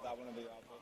that one of the output.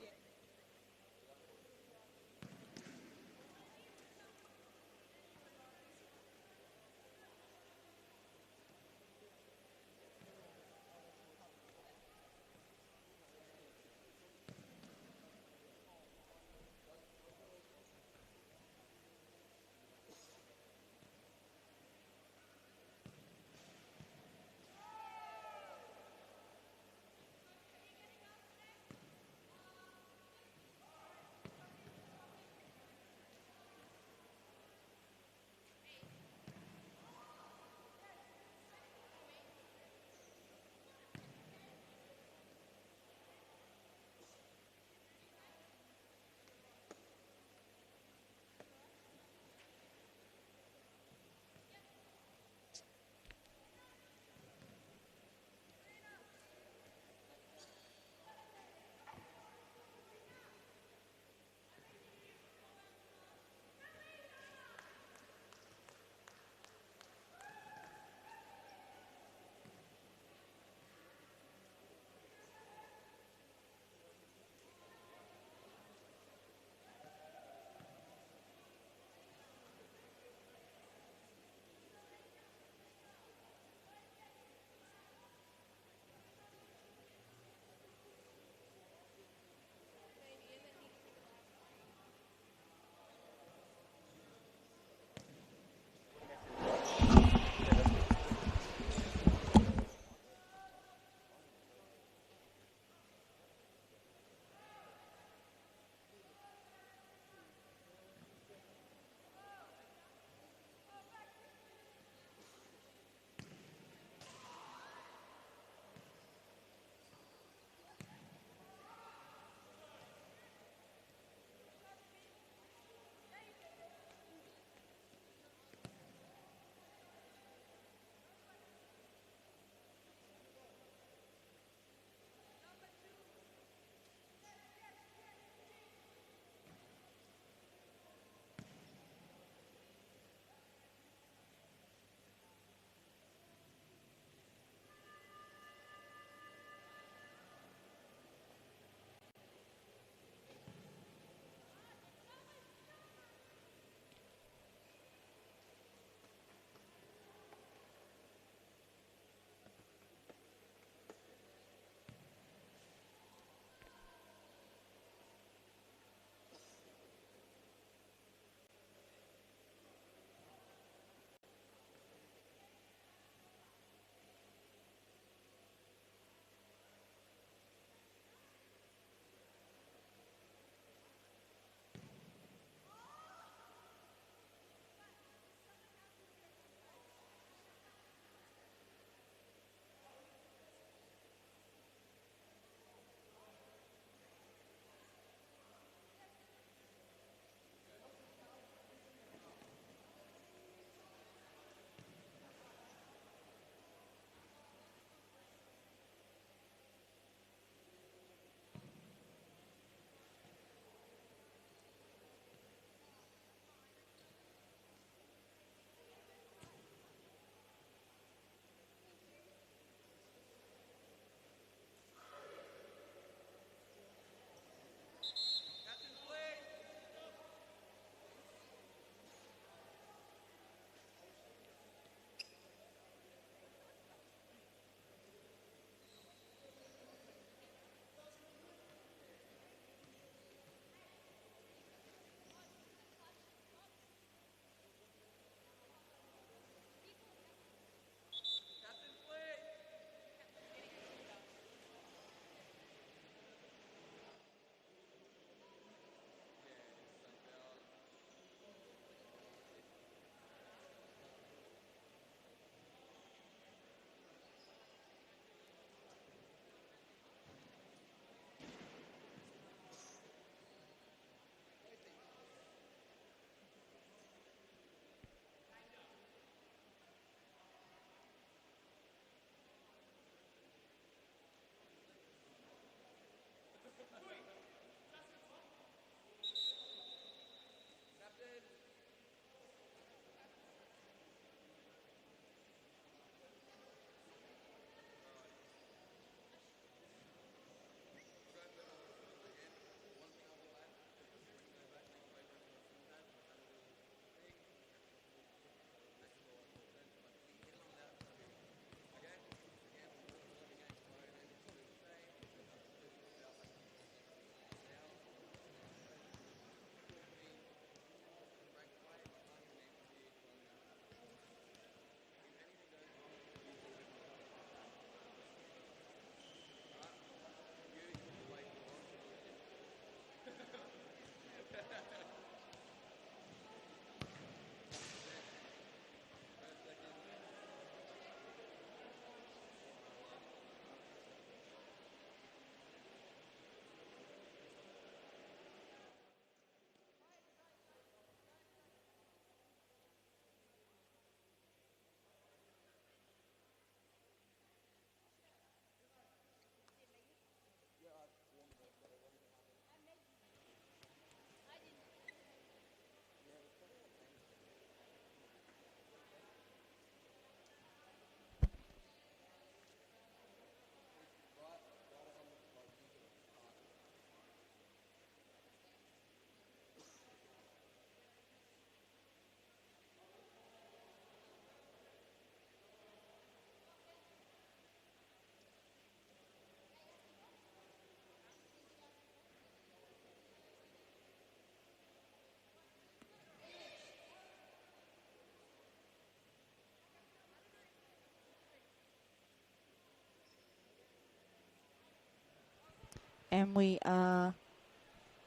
And we are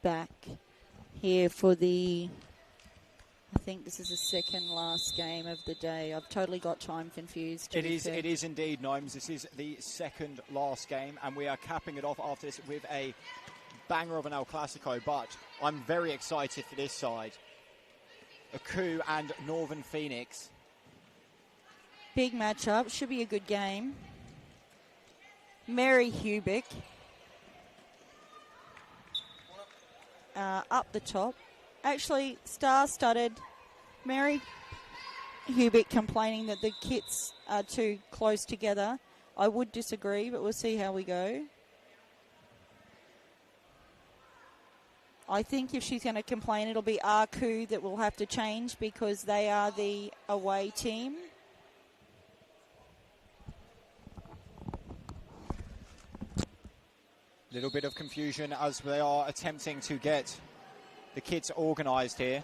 back here for the, I think this is the second last game of the day. I've totally got time confused. It is indeed, Gnomes. This is the second last game, and we are capping it off after this with a banger of an El Clasico, but I'm very excited for this side. Aku and Northern Pheonix. Big matchup. Should be a good game. Mary Hubick up the top. Actually, star-studded. Mary Hubick complaining that the kits are too close together. I would disagree, but we'll see how we go. I think if she's going to complain, it'll be Aku that will have to change because they are the away team. Little bit of confusion as they are attempting to get the kits organised here.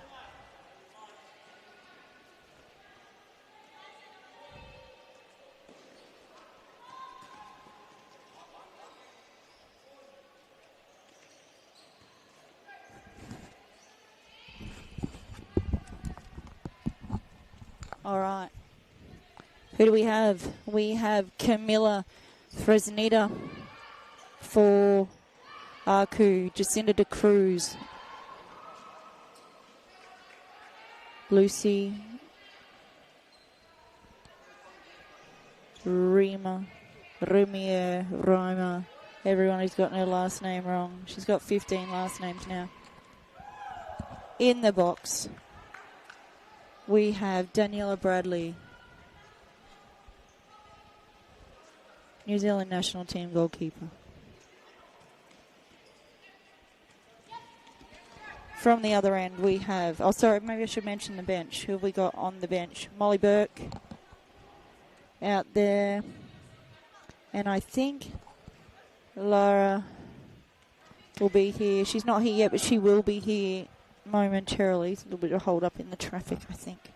All right. Who do we have? We have Camilla Fresneda for Aku, Jacinda de Cruz, Lucy, Rima, everyone who's gotten her last name wrong. She's got 15 last names now. In the box, we have Daniela Bradley, New Zealand national team goalkeeper. From the other end, we have... Oh, sorry, maybe I should mention the bench. Who have we got on the bench? Molly Burke out there. And I think Lara will be here. She's not here yet, but she will be here momentarily. It's a little bit of hold up in the traffic, I think.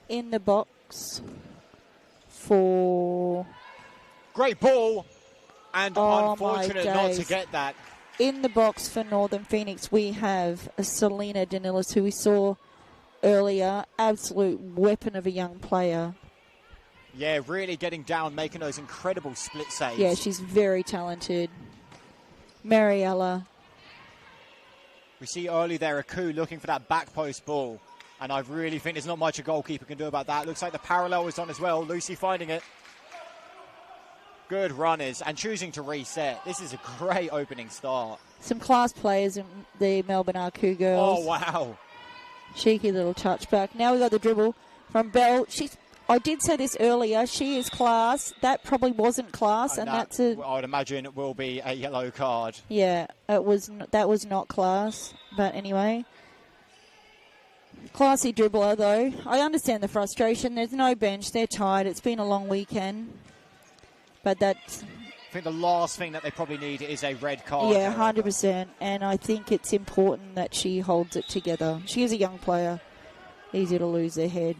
In the box for... Great ball! And unfortunate not to get that. In the box for Northern Pheonix, we have Selena Danilis, who we saw earlier. Absolute weapon of a young player. Yeah, really getting down, making those incredible split saves. Yeah, she's very talented. Mariella. We see early there Aku looking for that back post ball. And I really think there's not much a goalkeeper can do about that. Looks like the parallel is on as well. Lucy finding it. Good runners and choosing to reset. This is a great opening start. Some class players in the Melbourne Aku girls. Oh, wow. Cheeky little touchback. Now we got the dribble from Bell. I did say this earlier. She is class. That probably wasn't class, and that's a... I would imagine it will be a yellow card. Yeah, that was not class. But anyway, classy dribbler though. I understand the frustration. There's no bench. They're tired. It's been a long weekend. But that's... I think the last thing that they probably need is a red card. Yeah, 100%. And I think it's important that she holds it together. She is a young player. Easy to lose their head.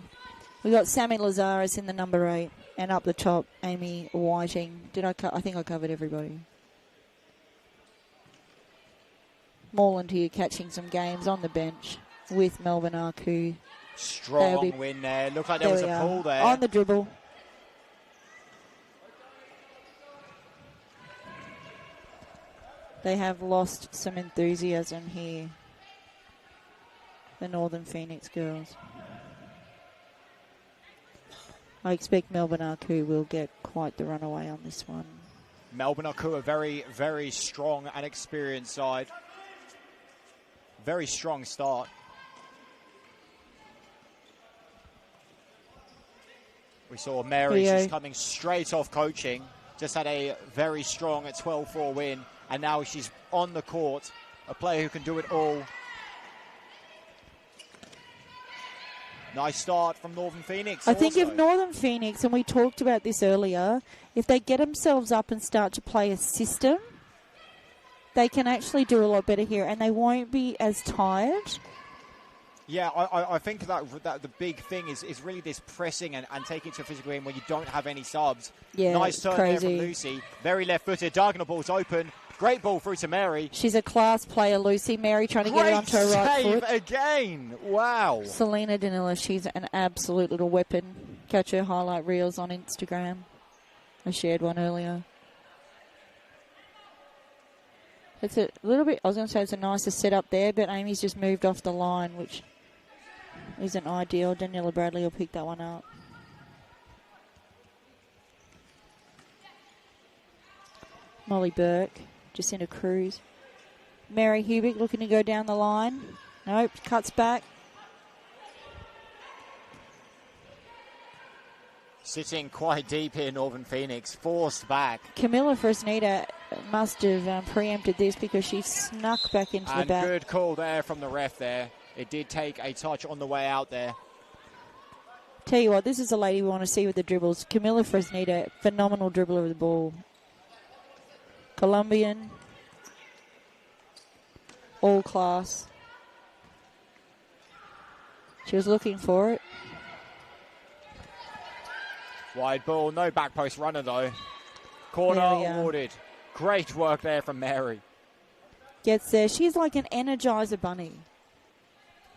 We got Sammy Lazaris in the number 8. And up the top, Amy Whiting. I think I covered everybody. Morland here catching some games on the bench with Melbourne Aku. Strong win there. Looked like there was a pull there. On the dribble. They have lost some enthusiasm here, the Northern Pheonix girls. I expect Melbourne Aku will get quite the runaway on this one. Melbourne Aku, a very, very strong and experienced side. Very strong start. We saw Mary, she's coming straight off coaching. Just had a very strong 12-4 win. And now she's on the court, a player who can do it all. Nice start from Northern Pheonix. I think if Northern Pheonix, and we talked about this earlier, if they get themselves up and start to play a system, they can actually do a lot better here, and they won't be as tired. Yeah, I think that the big thing is really this pressing and taking it to a physical game when you don't have any subs. Yeah, nice turn crazy. there from Lucy. Very left-footed. Diagonal ball's open. Great ball through to Mary. She's a class player, Lucy. Mary trying to get it onto her right foot. Again. Wow. Selena Danila, she's an absolute little weapon. Catch her highlight reels on Instagram. I shared one earlier. It's a little bit, I was going to say it's a nicer setup there, but Amy's just moved off the line, which isn't ideal. Daniela Bradley will pick that one up. Molly Burke, Jacinta Cruz. Mary Hubick looking to go down the line. Nope, cuts back. Sitting quite deep here, Northern Pheonix, forced back. Camilla Fresneda must have preempted this because she snuck back into the back. And good call there from the ref there. It did take a touch on the way out there. Tell you what, this is a lady we want to see with the dribbles. Camilla Fresneda, phenomenal dribbler of the ball. Colombian. All class. She was looking for it. Wide ball, no back post runner though. Corner awarded. Great work there from Mary. Gets there. She's like an Energizer bunny.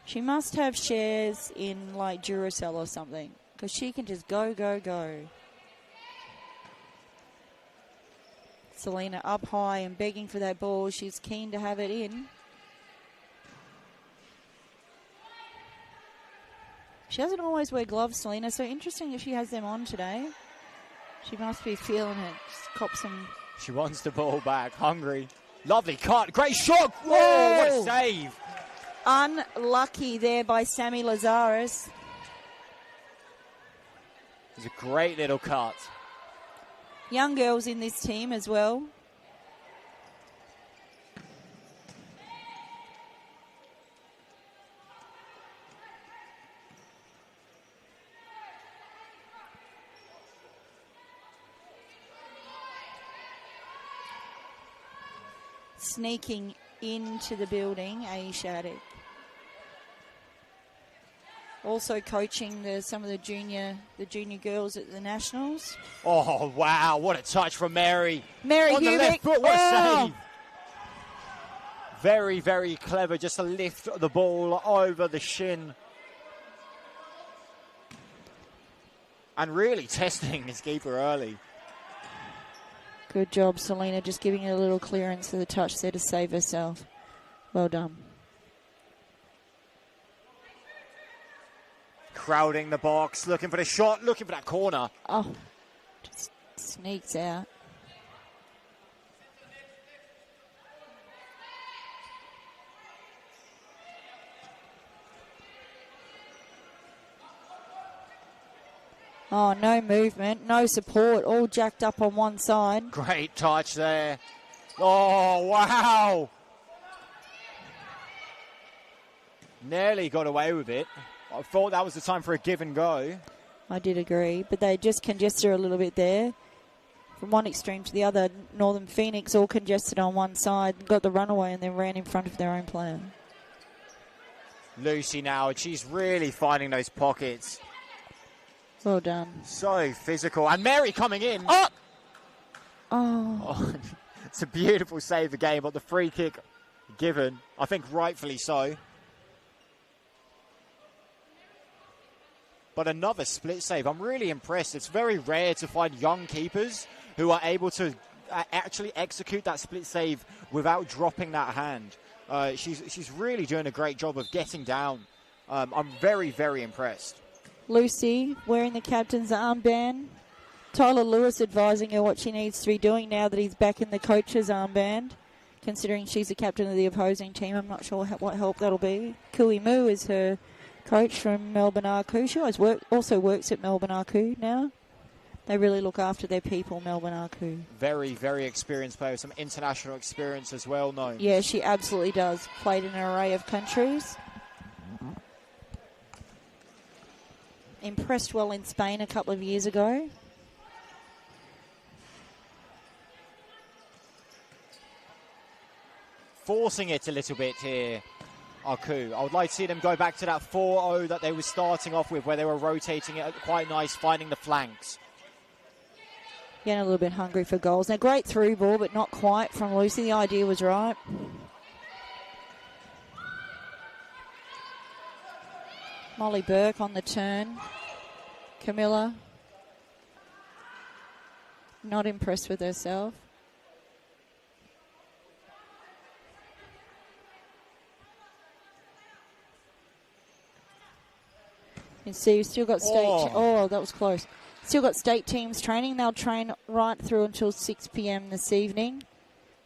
She must have shares in like Duracell or something because she can just go, go, go. Selena up high and begging for that ball. She's keen to have it in. She doesn't always wear gloves, Selena, so interesting if she has them on today. She must be feeling it. Just cop some. She wants the ball back. Hungry. Lovely cut. Great shot. Whoa, what a save. Unlucky there by Sammy Lazares. It's a great little cut. Young girls in this team as well. Sneaking into the building, A. Shattuck. Also coaching some of the junior girls at the Nationals. Oh, wow. What a touch from Mary. Mary on Hubick. The left foot. What a save. Very, very clever just to lift the ball over the shin. And really testing his keeper early. Good job, Selena, just giving it a little clearance to the touch there to save herself. Well done. Crowding the box, looking for the shot, looking for that corner. Oh, just sneaks out. Oh, no movement, no support, all jacked up on one side. Great touch there. Oh, wow. Nearly got away with it. I thought that was the time for a give and go. I did agree, but they just congested her a little bit there. From one extreme to the other, Northern Pheonix all congested on one side, got the runaway and then ran in front of their own player. Lucy now, she's really finding those pockets. Well done. So physical. And Mary coming in. Oh. It's a beautiful save again, but the free kick given, I think rightfully so. But another split save. I'm really impressed. It's very rare to find young keepers who are able to actually execute that split save without dropping that hand. She's really doing a great job of getting down. I'm very, very impressed. Lucy wearing the captain's armband. Tyler Lewis advising her what she needs to be doing now that he's back in the coach's armband. Considering she's the captain of the opposing team, I'm not sure what help that'll be. Kui Mu is her coach from Melbourne Arcu. She also works at Melbourne Arcu now. They really look after their people, Melbourne Arcu. Very, very experienced player. Some international experience as well, no? Yeah, she absolutely does. Played in an array of countries. Impressed well in Spain a couple of years ago. Forcing it a little bit here. Aku. I would like to see them go back to that 4-0 that they were starting off with, where they were rotating it quite nice, finding the flanks. Getting a little bit hungry for goals. Now, great through ball, but not quite from Lucy. The idea was right. Molly Burke on the turn. Camilla, not impressed with herself. You see, you've still got state... Oh, that was close. Still got state teams training. They'll train right through until 6 p.m. this evening.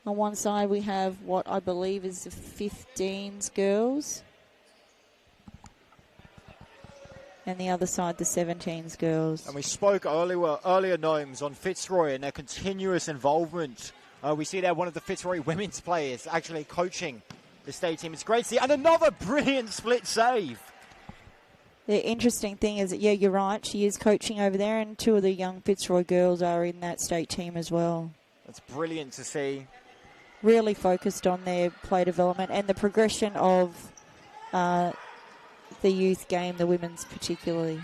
On one side, we have what I believe is the 15s girls. And the other side, the 17s girls. And we spoke earlier, Gnomes, on Fitzroy and their continuous involvement. We see there one of the Fitzroy women's players actually coaching the state team. It's great to see. And another brilliant split save. The interesting thing is that, yeah, you're right, she is coaching over there, and two of the young Fitzroy girls are in that state team as well. That's brilliant to see. Really focused on their play development and the progression of the youth game, the women's particularly.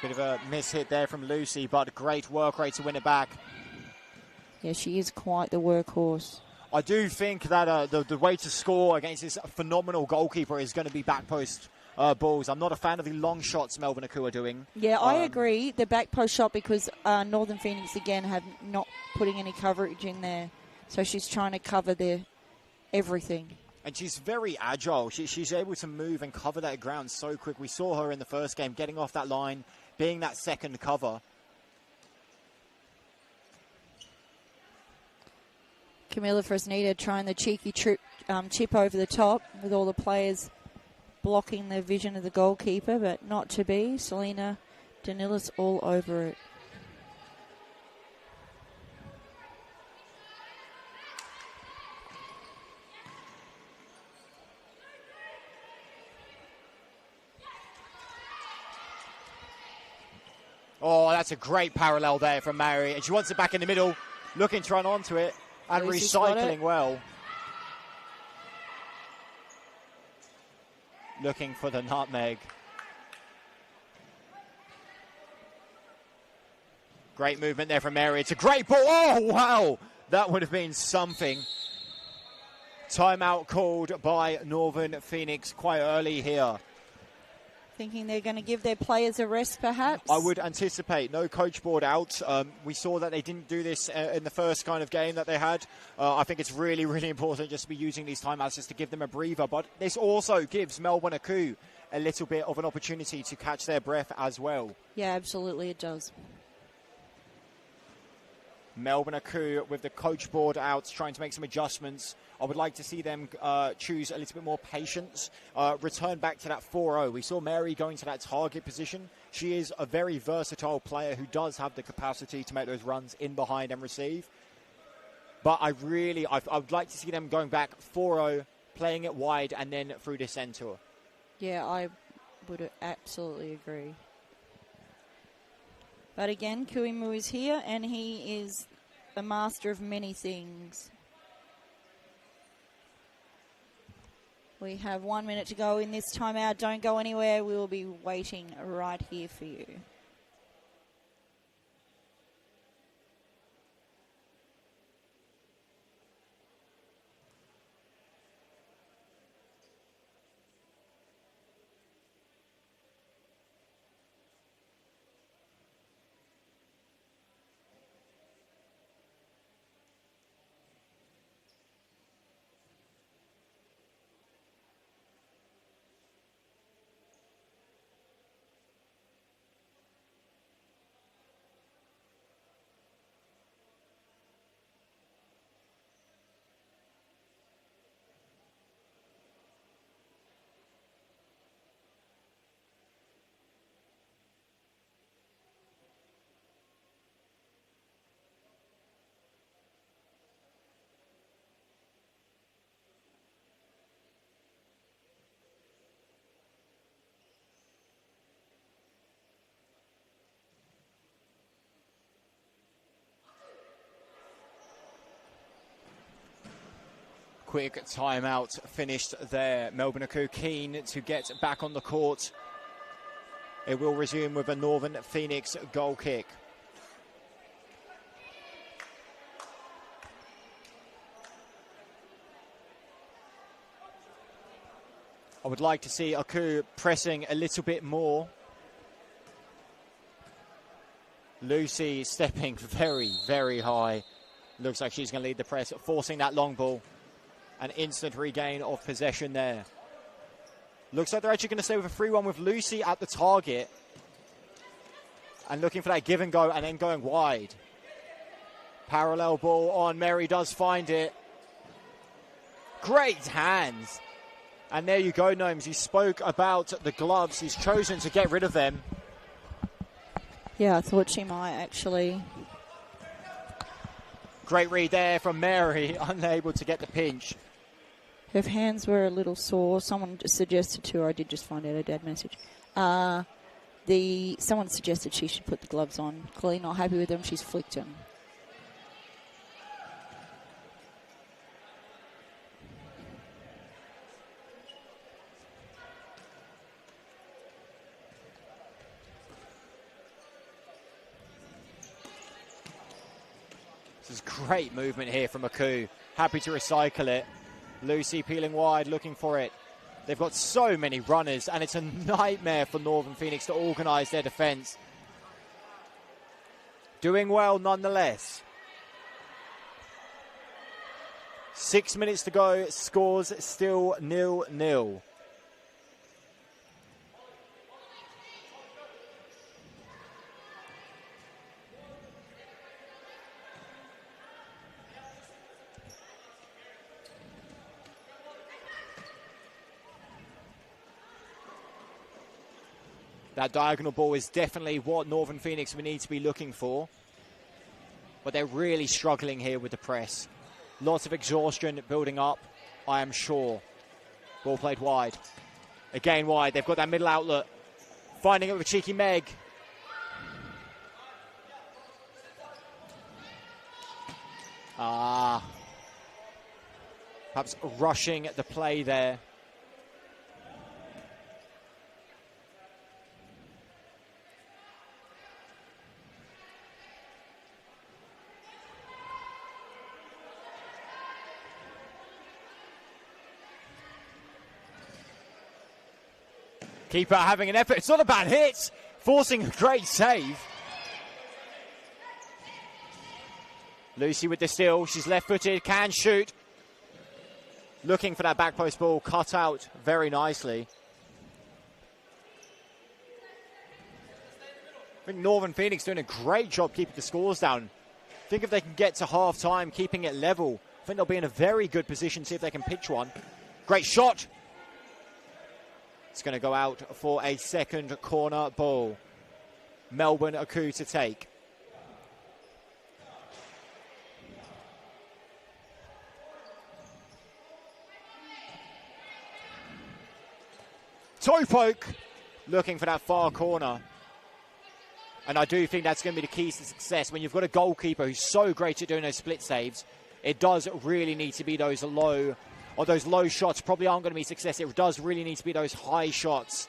Bit of a miss hit there from Lucy, but great work rate to win it back. Yeah, she is quite the workhorse. I do think that the way to score against this phenomenal goalkeeper is going to be back post balls. I'm not a fan of the long shots Melbourne Aku are doing. Yeah, I agree. The back post shot, because Northern Pheonix again have not putting any coverage in there. So she's trying to cover everything. And she's very agile. She's able to move and cover that ground so quick. We saw her in the first game getting off that line, being that second cover. Camilla Fresneda trying the cheeky chip over the top with all the players blocking the vision of the goalkeeper, but not to be. Selena Danilis all over it. Oh, that's a great parallel there from Mary. And she wants it back in the middle, looking to run onto it and recycling well. Looking for the nutmeg. Great movement there from Mary. It's a great ball. Oh, wow. That would have been something. Timeout called by Northern Pheonix quite early here. Thinking they're going to give their players a rest, perhaps? I would anticipate. No coach board out. We saw that they didn't do this in the first kind of game that they had. I think it's really, really important just to be using these timeouts just to give them a breather. But this also gives Melbourne Aku a little bit of an opportunity to catch their breath as well. Yeah, absolutely it does. Melbourne Aku with the coach board out, trying to make some adjustments. I would like to see them choose a little bit more patience, return back to that 4-0. We saw Mary going to that target position. She is a very versatile player who does have the capacity to make those runs in behind and receive. But I would like to see them going back 4-0, playing it wide and then through the centre. Yeah, I would absolutely agree. But again, Kuimu is here, and he is a master of many things. We have 1 minute to go in this timeout. Don't go anywhere. We will be waiting right here for you. quick timeout finished there. Melbourne Aku keen to get back on the court. It will resume with a Northern Pheonix goal kick. I would like to see Aku pressing a little bit more. Lucy stepping very, very high. Looks like she's going to lead the press, forcing that long ball. An instant regain of possession there. Looks like they're actually going to stay with a 3-1 with Lucy at the target. And looking for that give and go and then going wide. Parallel ball on. Mary does find it. Great hands. And there you go, Gnomes. You spoke about the gloves. He's chosen to get rid of them. Yeah, I thought she might actually. Great read there from Mary, unable to get the pinch. Her hands were a little sore. Someone just suggested to her, I did just find out her dad message. Someone suggested she should put the gloves on. Clearly not happy with them. She's flicked them. This is great movement here from Aku. Happy to recycle it. Lucy peeling wide, looking for it. They've got so many runners, and it's a nightmare for Northern Pheonix to organise their defence. Doing well nonetheless. 6 minutes to go, scores still 0-0. That diagonal ball is definitely what Northern Pheonix will need to be looking for. But they're really struggling here with the press. Lots of exhaustion building up, I am sure. Ball played wide. Again wide. They've got that middle outlet. Finding it with cheeky Meg. Perhaps rushing the play there. Keeper having an effort. It's not a bad hit. Forcing a great save. Lucy with the steal. She's left-footed. Can shoot. Looking for that back post ball. Cut out very nicely. I think Northern Pheonix doing a great job keeping the scores down. I think if they can get to half-time, keeping it level, I think they'll be in a very good position, see if they can pitch one. Great shot. It's going to go out for a second corner ball. Melbourne Aku to take. Toe poke. Looking for that far corner. And I do think that's going to be the key to success. When you've got a goalkeeper who's so great at doing those split saves, it does really need to be those low shots probably aren't going to be success. It does really need to be those high shots.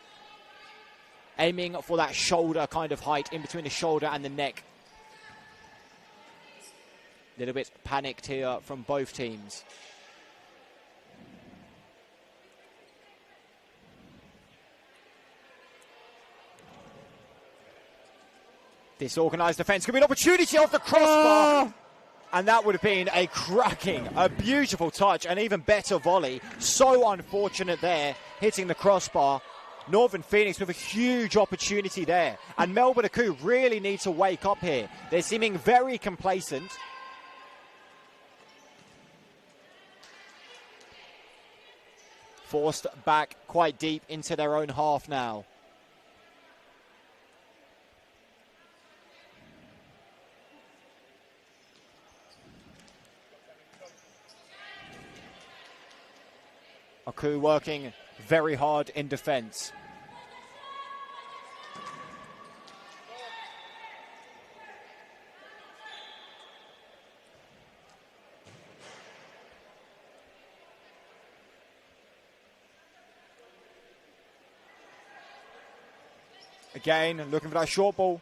Aiming for that shoulder kind of height in between the shoulder and the neck. A little bit panicked here from both teams. Disorganised defence. Could be an opportunity off the crossbar. And that would have been a cracking, a beautiful touch, an even better volley. So unfortunate there, hitting the crossbar. Northern Pheonix with a huge opportunity there. And Melbourne Aku really need to wake up here. They're seeming very complacent. Forced back quite deep into their own half now. Aku working very hard in defence. Again, looking for that short ball.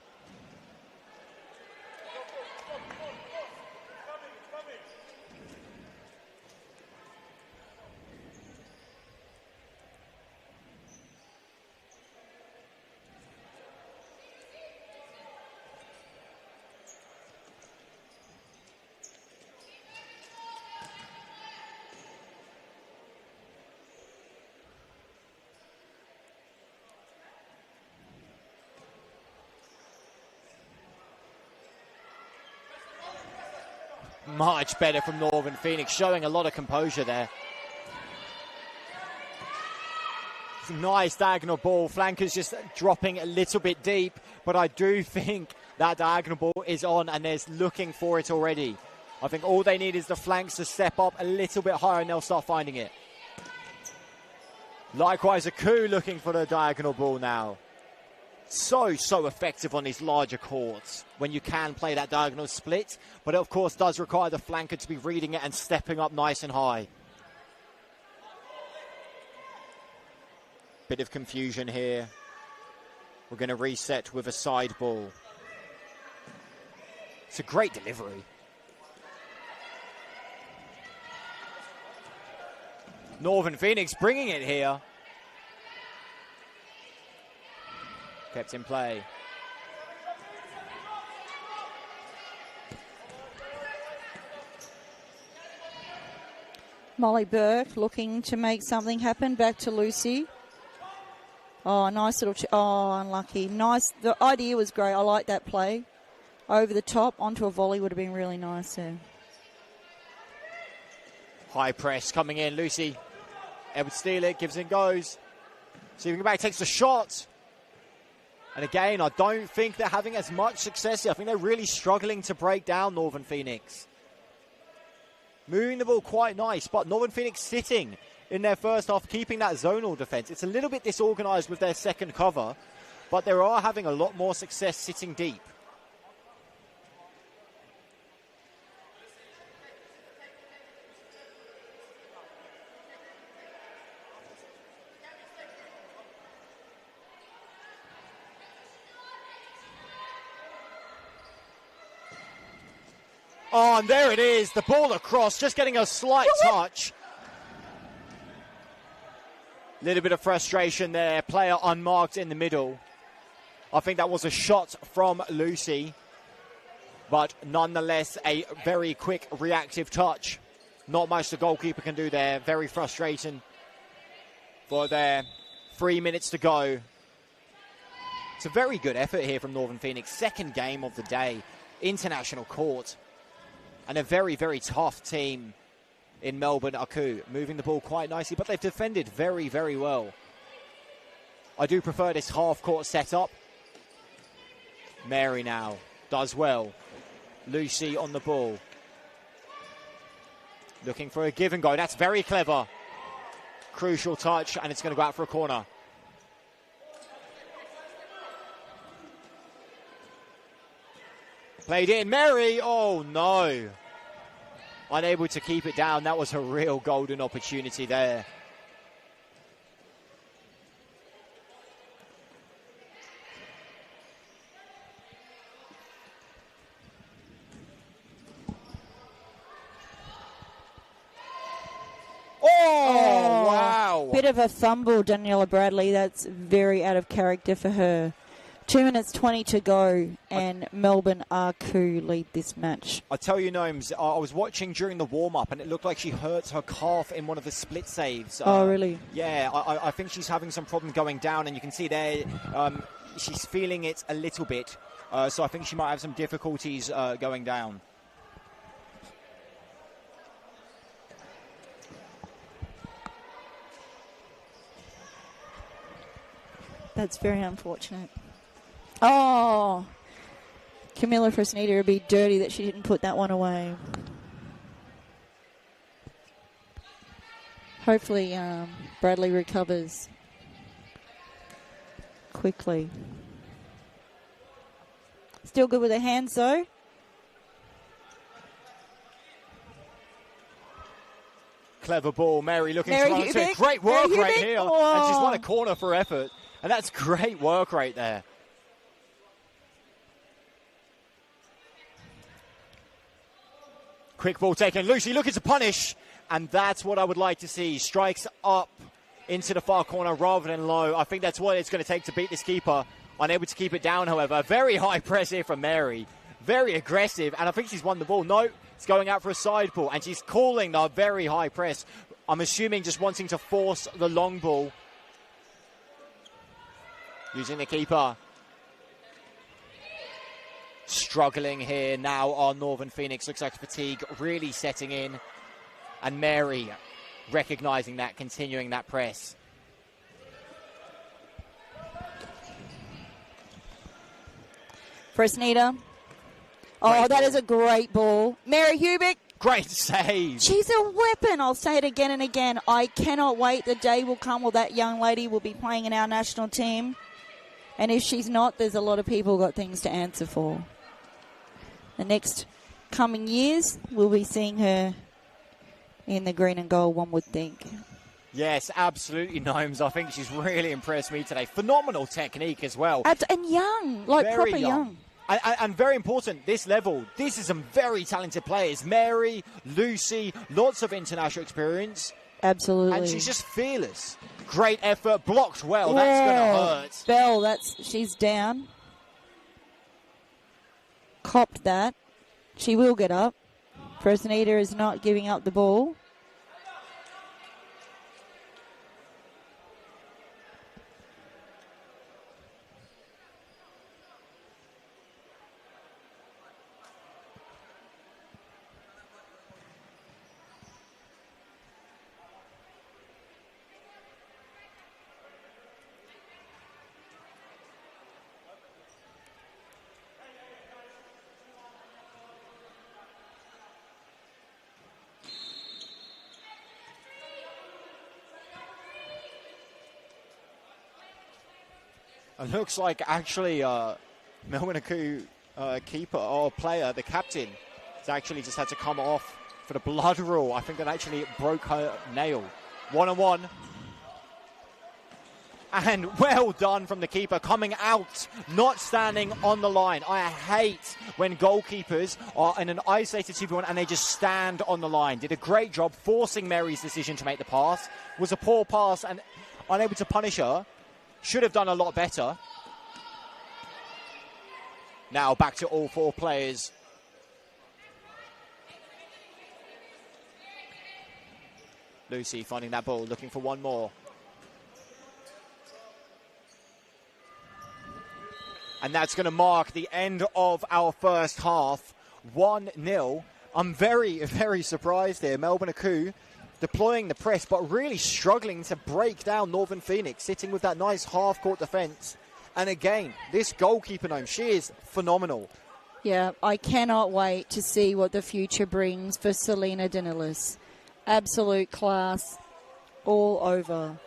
Much better from Northern Pheonix, showing a lot of composure there. Nice diagonal ball. Flankers just dropping a little bit deep, but I do think that diagonal ball is on and they're looking for it already. I think all they need is the flanks to step up a little bit higher and they'll start finding it. Likewise, Aku looking for the diagonal ball now. So effective on these larger courts when you can play that diagonal split, but it of course does require the flanker to be reading it and stepping up nice and high. Bit of confusion here. We're going to reset with a side ball. It's a great delivery. Northern Pheonix bringing it here. Kept in play. Molly Burke looking to make something happen. Back to Lucy. Oh, nice little... oh, unlucky. Nice. The idea was great. I like that play. Over the top, onto a volley would have been really nice there. High press coming in. Lucy able to steal it. Gives and goes. Steven back takes the shot. And again, I don't think they're having as much success here. I think they're really struggling to break down Northern Pheonix. Moving the ball quite nice, but Northern Pheonix sitting in their first half, keeping that zonal defence. It's a little bit disorganised with their second cover, but they are having a lot more success sitting deep. Oh, and there it is. The ball across, just getting a slight touch. Little bit of frustration there. Player unmarked in the middle. I think that was a shot from Lucy. But nonetheless, a very quick reactive touch. Not much the goalkeeper can do there. Very frustrating for their 3 minutes to go. It's a very good effort here from Northern Pheonix. Second game of the day. International court. And a very, very tough team in Melbourne, Aku. Moving the ball quite nicely, but they've defended very, very well. I do prefer this half-court setup. Mary now does well. Lucy on the ball. Looking for a give and go. That's very clever. Crucial touch, and it's going to go out for a corner. Played in. Mary. Oh, no. Unable to keep it down. That was a real golden opportunity there. Oh, wow. Bit of a fumble, Daniela Bradley. That's very out of character for her. 2 minutes 20 to go, and Melbourne Aku lead this match. I tell you, Gnomes, I was watching during the warm-up, and it looked like she hurt her calf in one of the split saves. Oh, really? Yeah, I think she's having some problem going down, and you can see there she's feeling it a little bit. So I think she might have some difficulties going down. That's very unfortunate. Oh, Camilla Fresneda would be dirty that she didn't put that one away. Hopefully Bradley recovers quickly. Still good with her hands though. Clever ball. Mary looking to run into it. Great work right here. Oh. And she's won a corner for effort. And that's great work right there. Quick ball taken. Lucy looking to punish. And that's what I would like to see. Strikes up into the far corner rather than low. I think that's what it's going to take to beat this keeper. Unable to keep it down, however. Very high press here from Mary. Very aggressive. And I think she's won the ball. No, it's going out for a side ball. And she's calling the very high press. I'm assuming just wanting to force the long ball. Using the keeper. Struggling here now on Northern Pheonix. Looks like fatigue really setting in. And Mary recognising that, continuing that press. Fresneda. Oh, that is a great ball. Mary Hubick. Great save. She's a weapon. I'll say it again and again. I cannot wait. The day will come where that young lady will be playing in our national team. And if she's not, there's a lot of people got things to answer for. The next coming years, we'll be seeing her in the green and gold, one would think. Yes, absolutely, Gnomes. I think she's really impressed me today. Phenomenal technique as well. And young, like very proper young. And very important, this level, this is some very talented players. Mary, Lucy, lots of international experience. Absolutely. And she's just fearless. Great effort, blocked well. That's going to hurt. Bell, she's down. Copped that. She will get up. Fresneda is not giving up the ball. It looks like actually Melbourne keeper or player, the captain, has actually just had to come off for the blood rule. I think that actually broke her nail. 1-on-1. And well done from the keeper, coming out, not standing on the line. I hate when goalkeepers are in an isolated 2v1 and they just stand on the line. Did a great job forcing Mary's decision to make the pass. Was a poor pass and unable to punish her. Should have done a lot better. Now back to all four players. Lucy finding that ball, looking for one more. And that's going to mark the end of our first half. 1-0. I'm very, very surprised here. Melbourne deploying the press, but really struggling to break down Northern Pheonix, sitting with that nice half-court defence. And again, this goalkeeper, Gnome, she is phenomenal. Yeah, I cannot wait to see what the future brings for Selena Danilis. Absolute class all over.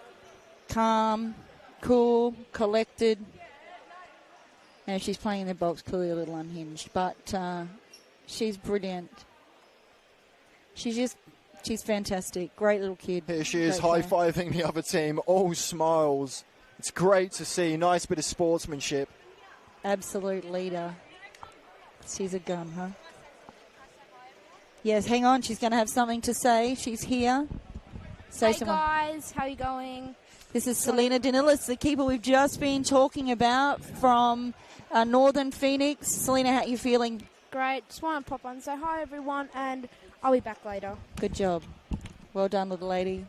Calm, cool, collected. Now she's playing in the box, clearly a little unhinged, but she's brilliant. She's fantastic. Great little kid. Here she is, high-fiving the other team. All smiles. It's great to see. Nice bit of sportsmanship. Absolute leader. She's a gun, huh? Yes, hang on. She's going to have something to say. She's here. Hey, guys. How you going? This is Selena Danilis, the keeper we've just been talking about from Northern Pheonix. Selena, how are you feeling? Great. Just want to pop on and say hi, everyone, and I'll be back later. Good job. Well done, little lady.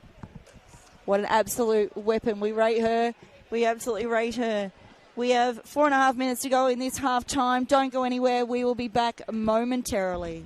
What an absolute weapon. We rate her. We absolutely rate her. We have 4.5 minutes to go in this half time. Don't go anywhere. We will be back momentarily.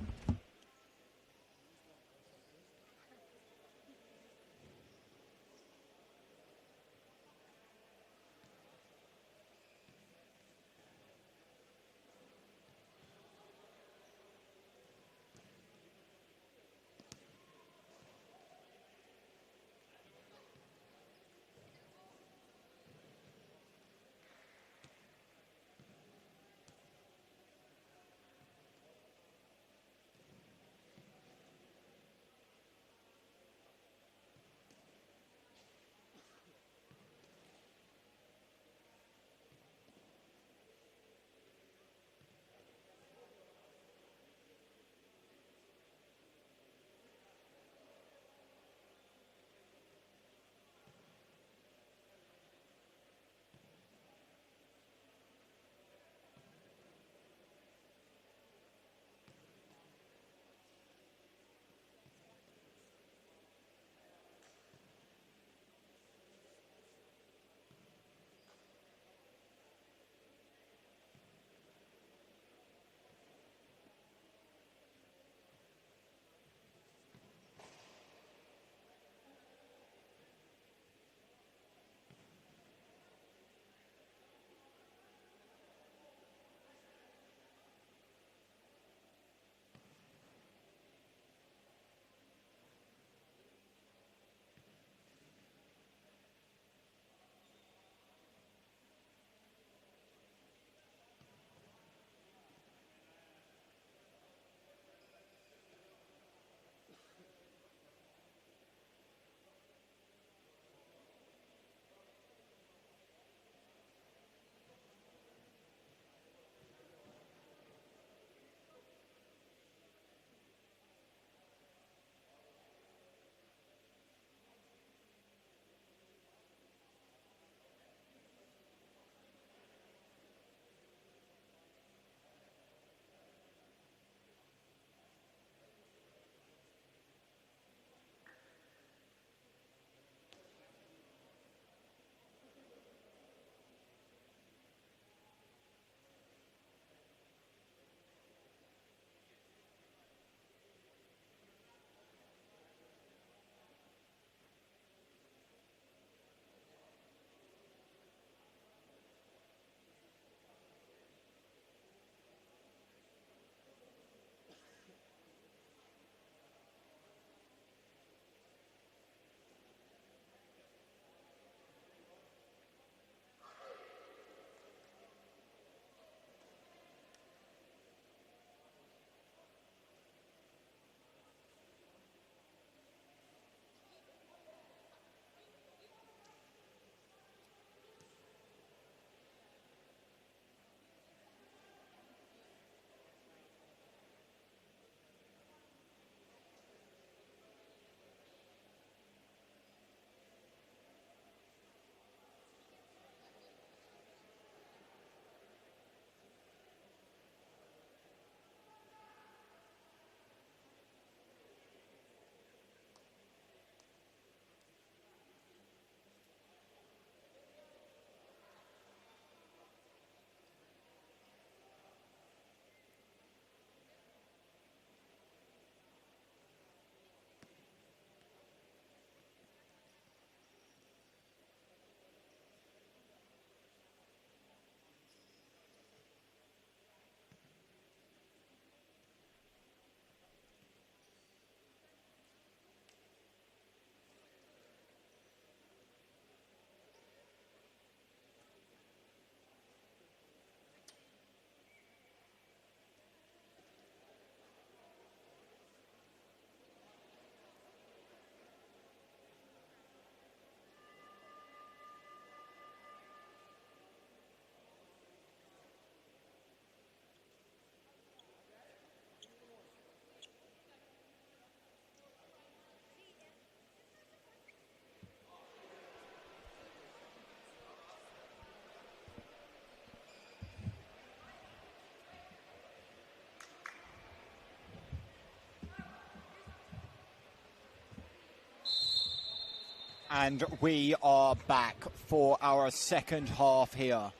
And we are back for our second half here.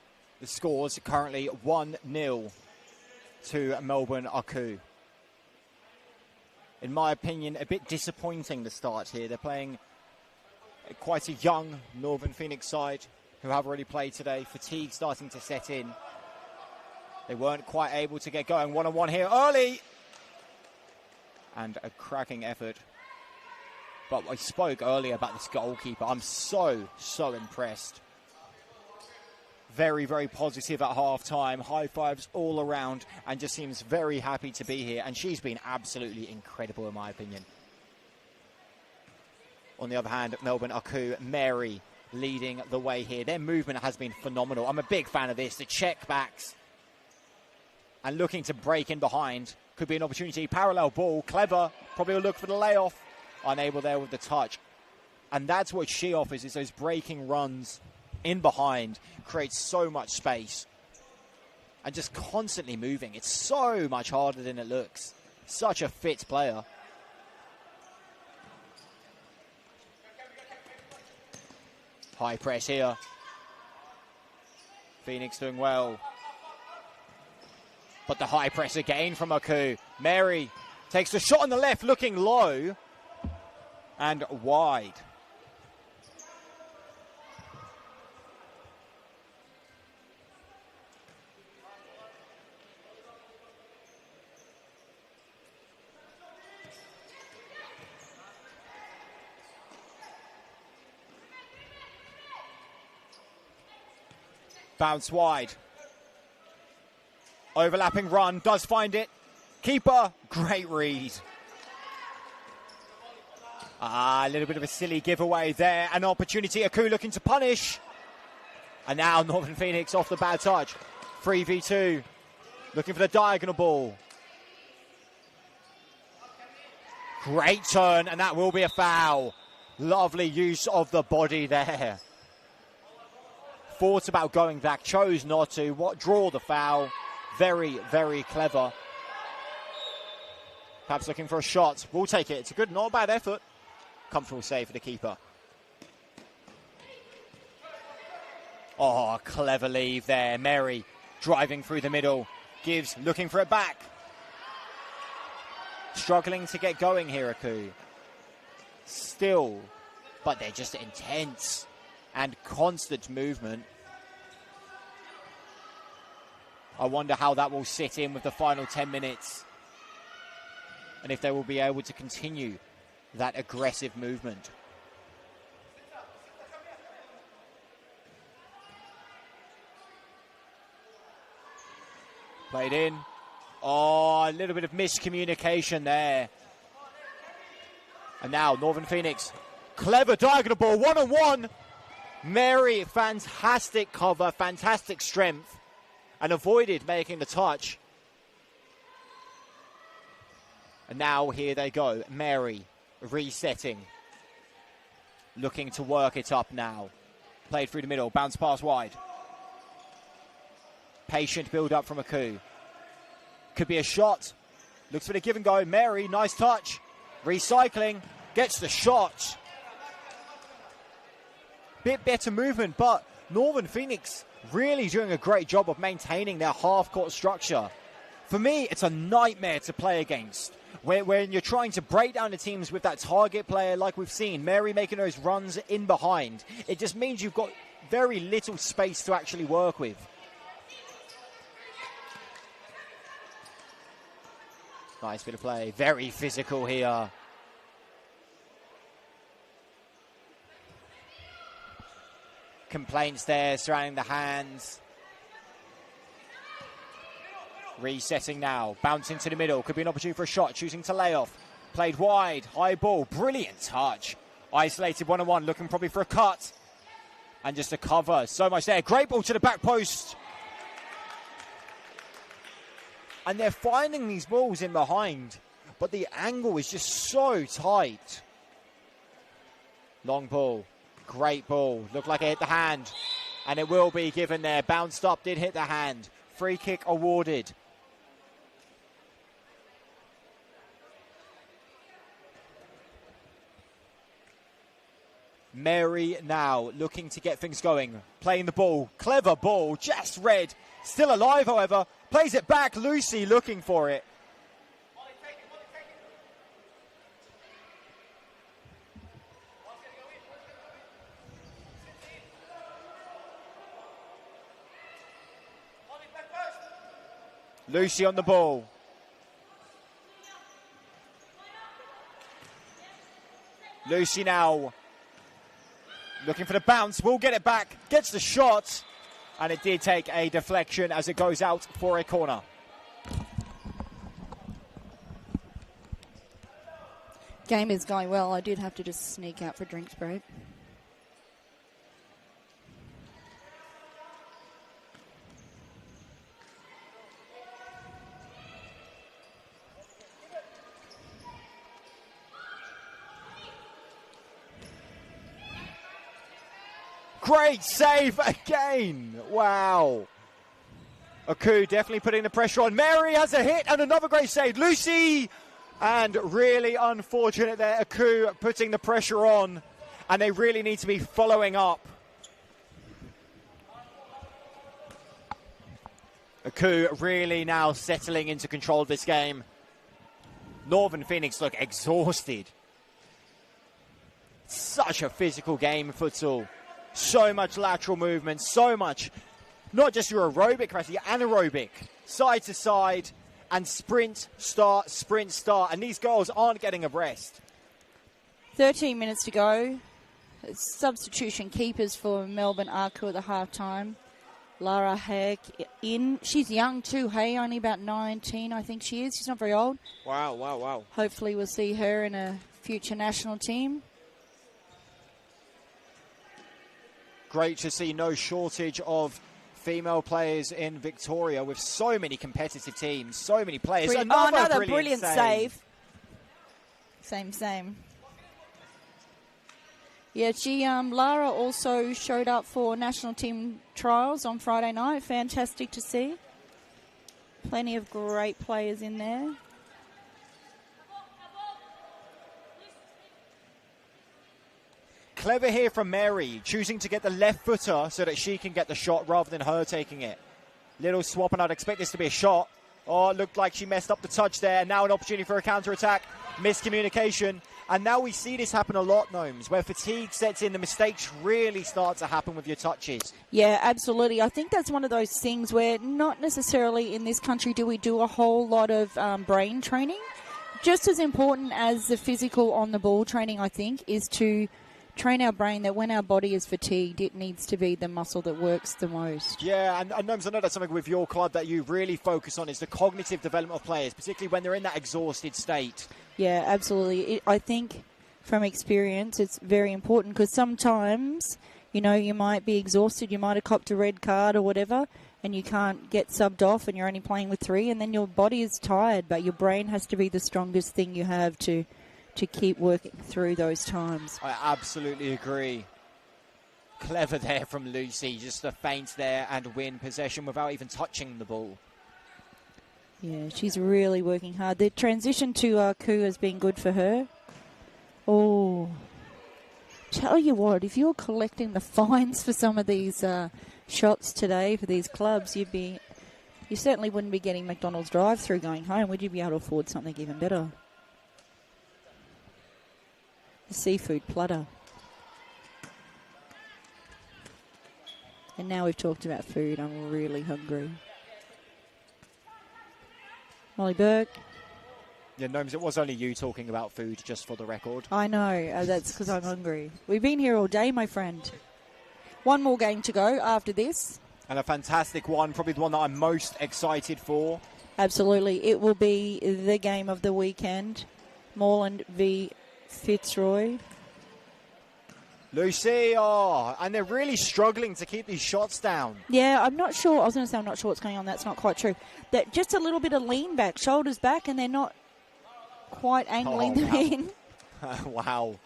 The score's currently 1-0 to Melbourne Aku. In my opinion, a bit disappointing to start here. They're playing quite a young Northern Pheonix side who have already played today. Fatigue starting to set in. They weren't quite able to get going. One-on-one here early. And a cracking effort. But I spoke earlier about this goalkeeper. I'm so impressed. Very, very positive at half-time. High fives all around and just seems very happy to be here. And she's been absolutely incredible in my opinion. On the other hand, Melbourne Aku, Mary leading the way here. Their movement has been phenomenal. I'm a big fan of this. The check backs and looking to break in behind. Could be an opportunity. Parallel ball. Clever. Probably will look for the layoff. Unable there with the touch. And that's what she offers, is those breaking runs in behind. Creates so much space. And just constantly moving. It's so much harder than it looks. Such a fit player. High press here. Pheonix doing well. But the high press again from Aku. Mary takes the shot on the left, looking low. And wide. Bounce wide. Overlapping run, does find it. Keeper, great read. A little bit of a silly giveaway there. An opportunity, Aku looking to punish. And now Northern Pheonix off the bad touch. 3v2. Looking for the diagonal ball. Great turn, and that will be a foul. Lovely use of the body there. Thought about going back, chose not to. Draw the foul. Very, very clever. Perhaps looking for a shot. We'll take it. It's a good, not a bad effort. Comfortable save for the keeper. Oh, clever leave there. Mary driving through the middle. Gives, looking for it back. Struggling to get going here, Aku. Still, but they're just intense and constant movement. I wonder how that will sit in with the final 10 minutes. And if they will be able to continue that aggressive movement. Played in. Oh, a little bit of miscommunication there. And now Northern Pheonix. Clever diagonal ball, one-on-one. Mary, fantastic cover, fantastic strength. And avoided making the touch. And now here they go. Mary resetting. Looking to work it up now. Played through the middle. Bounce pass wide. Patient build up from Aku. Could be a shot. Looks for the give and go. Mary, nice touch. Recycling. Gets the shot. Bit better movement, but Northern Pheonix really doing a great job of maintaining their half-court structure. For me, it's a nightmare to play against. When you're trying to break down the teams with that target player like we've seen, Mary making those runs in behind, it just means you've got very little space to actually work with. Nice bit of play. Very physical here. Complaints there surrounding the hands. Resetting now. Bouncing to the middle. Could be an opportunity for a shot. Choosing to lay off. Played wide. High ball. Brilliant touch. Isolated one-on-one. Looking probably for a cut. And just a cover. So much there. Great ball to the back post. And they're finding these balls in behind. But the angle is just so tight. Long ball. Great ball. Looked like it hit the hand. And it will be given there. Bounced up. Did hit the hand. Free kick awarded. Mary now looking to get things going. Playing the ball. Clever ball. Just read. Still alive, however. Plays it back. Lucy looking for it. Lucy on the ball. Lucy now looking for the bounce. Will get it back. Gets the shot. And it did take a deflection as it goes out for a corner. Game is going well. I did have to just sneak out for a drinks break. Great save again. Wow. Aku definitely putting the pressure on. Mary has a hit and another great save. Lucy. And really unfortunate there. Aku putting the pressure on. And they really need to be following up. Aku really now settling into control of this game. Northern Pheonix look exhausted. Such a physical game, futsal. So much lateral movement, so much, not just your aerobic capacity, your anaerobic, side to side, and sprint, start, and these girls aren't getting a rest. 13 minutes to go. Substitution keepers for Melbourne Aku at the halftime. Lara Heck in. She's young too, hey, only about 19, I think she is. She's not very old. Wow. Hopefully we'll see her in a future national team. Great to see no shortage of female players in Victoria with so many competitive teams, so many players. Another brilliant save. Same. Yeah, Lara also showed up for national team trials on Friday night. Fantastic to see. Plenty of great players in there. Clever here from Mary, choosing to get the left footer so that she can get the shot rather than her taking it. Little swap, and I'd expect this to be a shot. Oh, it looked like she messed up the touch there. Now an opportunity for a counter-attack. Miscommunication. And now we see this happen a lot, Gnomes, where fatigue sets in. The mistakes really start to happen with your touches. Yeah, absolutely. I think that's one of those things where not necessarily in this country do we do a whole lot of brain training. Just as important as the physical on the ball training, I think, is to train our brain that when our body is fatigued, it needs to be the muscle that works the most. Yeah, and Gnomes, I know that's something with your club that you really focus on is the cognitive development of players, particularly when they're in that exhausted state. Yeah, absolutely. I think from experience it's very important because sometimes, you might be exhausted, you might have copped a red card or whatever, and you can't get subbed off and you're only playing with 3, and then your body is tired, but your brain has to be the strongest thing you have to keep working through those times. I absolutely agree. Clever there from Lucy, just a feint there and win possession without even touching the ball. Yeah, she's really working hard. The transition to Aku has been good for her. Oh, tell you what, if you're collecting the fines for some of these shots today for these clubs, you certainly wouldn't be getting McDonald's drive-through going home. Would you be able to afford something even better? The seafood platter. And now we've talked about food, I'm really hungry. Molly Burke. Yeah, Gnomes, it was only you talking about food, just for the record. I know, that's because I'm hungry. We've been here all day, my friend. One more game to go after this. And a fantastic one, probably the one that I'm most excited for. Absolutely. It will be the game of the weekend. Moreland v Fitzroy. Lucy, and they're really struggling to keep these shots down. Yeah, I'm not sure. I was going to say I'm not sure what's going on. That's not quite true. That just a little bit of lean back, shoulders back, and they're not quite angling them in. Wow.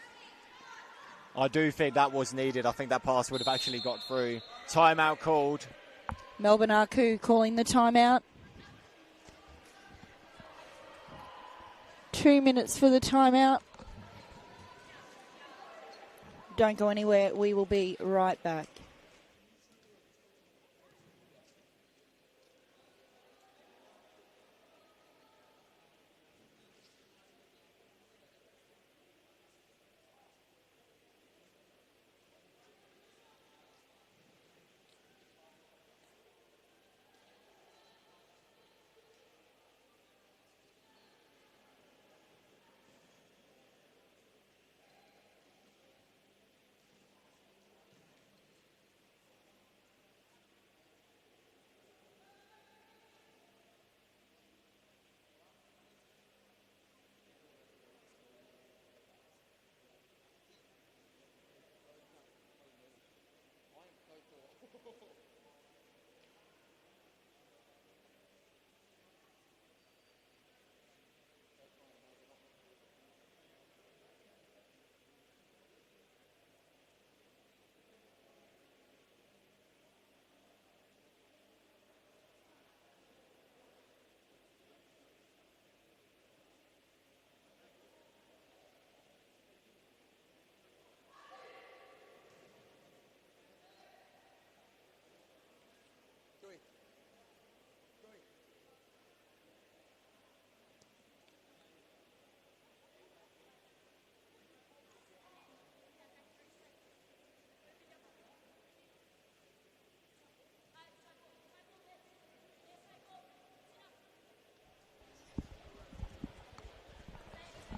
I do think that was needed. I think that pass would have actually got through. Timeout called. Melbourne Aku calling the timeout. 2 minutes for the timeout. Don't go anywhere. We will be right back.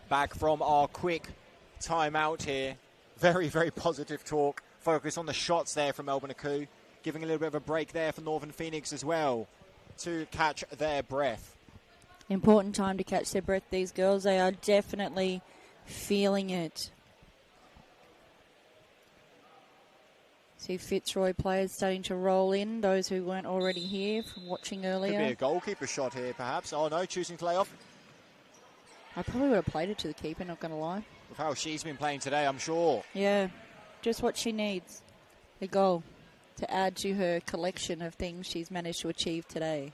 Back from our quick timeout here. Very, very positive talk. Focus on the shots there from Melbourne Aku. Giving a little bit of a break there for Northern Pheonix as well to catch their breath. Important time to catch their breath, these girls. They are definitely feeling it. See Fitzroy players starting to roll in, those who weren't already here from watching earlier. Could be a goalkeeper shot here, perhaps. Oh, no, choosing to lay off. I probably would have played it to the keeper, not going to lie. With how she's been playing today, I'm sure. Yeah, just what she needs. A goal to add to her collection of things she's managed to achieve today.